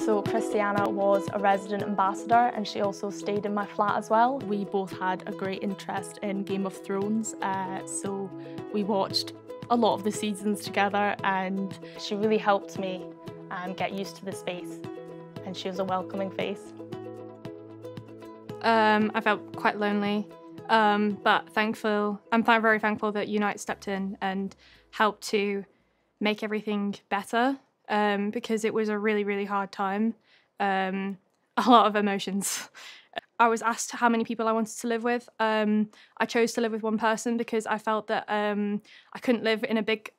So Christiana was a resident ambassador and she also stayed in my flat as well. We both had a great interest in Game of Thrones, so we watched a lot of the seasons together, and she really helped me get used to the space, and she was a welcoming face. I felt quite lonely, but I'm very thankful that Unite stepped in and helped to make everything better, because it was a really, really hard time. A lot of emotions. I was asked how many people I wanted to live with. I chose to live with one person because I felt that I couldn't live in a big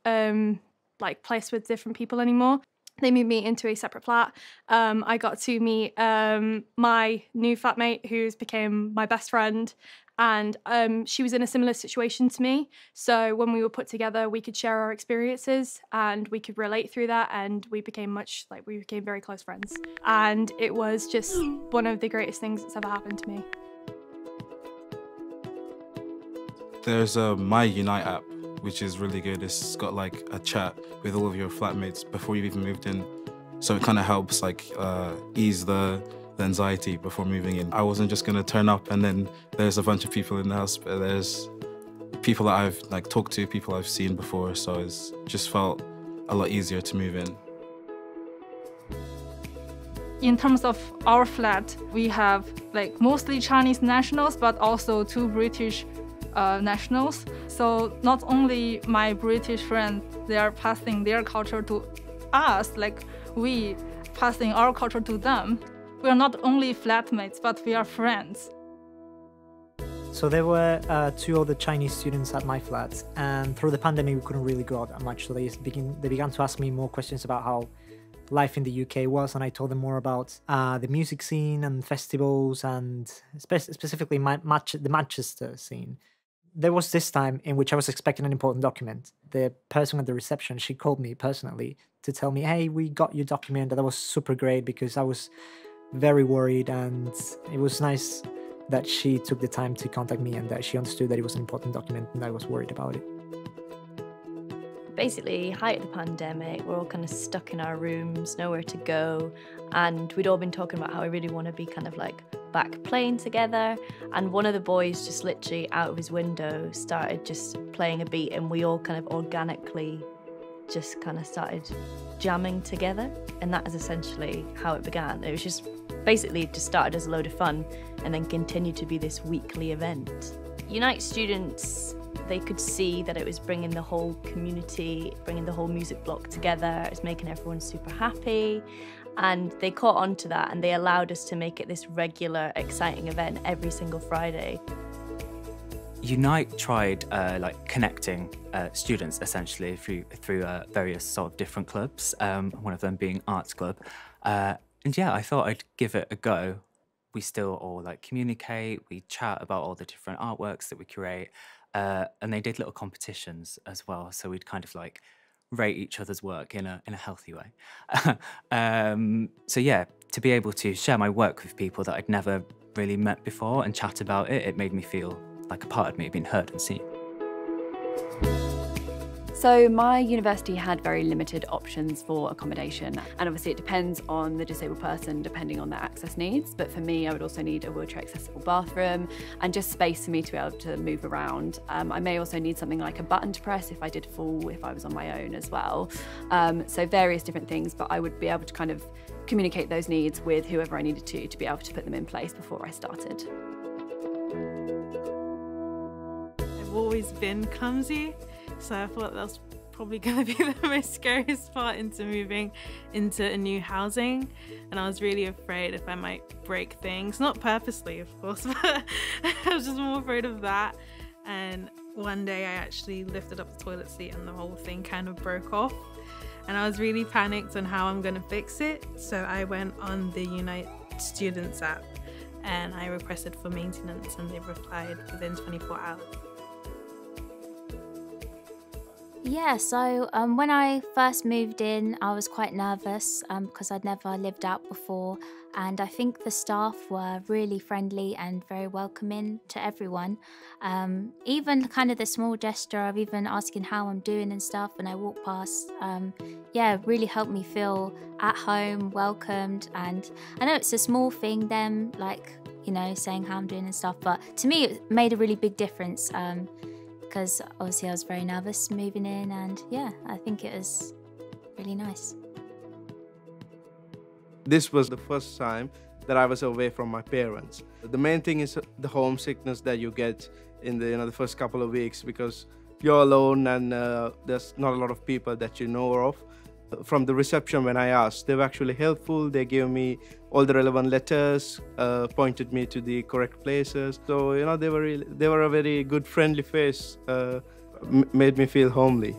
place with different people anymore. They moved me into a separate flat. I got to meet my new flatmate, who's became my best friend, and she was in a similar situation to me. So when we were put together, we could share our experiences and we could relate through that, and we became very close friends. And it was just one of the greatest things that's ever happened to me. There's a My Unite app, which is really good. It's got like a chat with all of your flatmates before you've even moved in. So it kind of helps ease the anxiety before moving in. I wasn't just gonna turn up and then there's a bunch of people in the house, but there's people that I've talked to, people I've seen before, so it's just felt a lot easier to move in. In terms of our flat, we have mostly Chinese nationals, but also 2 British nationals. So not only my British friends, they are passing their culture to us, we passing our culture to them. We are not only flatmates, but we are friends. So there were 2 other Chinese students at my flat, and through the pandemic we couldn't really go out that much, so they began to ask me more questions about how life in the UK was, and I told them more about the music scene and festivals, and specifically the Manchester scene. There was this time in which I was expecting an important document. The person at the reception, she called me personally to tell me, hey, we got your document. And that was super great because I was very worried, and it was nice that she took the time to contact me and that she understood that it was an important document and I was worried about it. Basically, height of the pandemic, we're all kind of stuck in our rooms, nowhere to go, and we'd all been talking about how we really want to be back playing together, and one of the boys just literally out of his window started just playing a beat, and we all kind of organically just started jamming together, and that is essentially how it began. It was just basically just started as a load of fun and then continued to be this weekly event. Unite students, they could see that it was bringing the whole community, bringing the whole music block together. It was making everyone super happy, and they caught on to that, and they allowed us to make it this regular, exciting event every single Friday. Unite tried connecting students essentially through various sort of different clubs, one of them being Arts Club. And yeah, I thought I'd give it a go. We still all communicate, we chat about all the different artworks that we create, and they did little competitions as well, so we'd rate each other's work in a healthy way. So yeah, to be able to share my work with people that I'd never really met before and chat about it, it made me feel like a part of me had been heard and seen. So my university had very limited options for accommodation, and obviously it depends on the disabled person depending on their access needs, but for me I would also need a wheelchair accessible bathroom and just space for me to be able to move around. I may also need something like a button to press if I did fall, if I was on my own as well. So various different things, but I would be able to communicate those needs with whoever I needed to be able to put them in place before I started. I've always been clumsy, so I thought that was probably going to be the most scariest part into moving into a new housing, and I was really afraid if I might break things, not purposely of course, but I was just more afraid of that. And one day I actually lifted up the toilet seat and the whole thing kind of broke off, and I was really panicked on how I'm going to fix it. So I went on the Unite Students app and I requested for maintenance, and they replied within 24 hours. Yeah, so when I first moved in, I was quite nervous because I'd never lived out before, and I think the staff were really friendly and very welcoming to everyone. Even kind of the small gesture of even asking how I'm doing and stuff when I walk past, yeah, really helped me feel at home, welcomed. And I know it's a small thing, them like, you know, saying how I'm doing and stuff, but to me it made a really big difference. Because obviously I was very nervous moving in, and yeah, I think it was really nice. This was the first time that I was away from my parents. The main thing is the homesickness that you get in the first couple of weeks, because you're alone and there's not a lot of people that you know of. From the reception, when I asked, they were actually helpful. They gave me all the relevant letters, pointed me to the correct places. So, you know, they were a very good, friendly face, made me feel homely.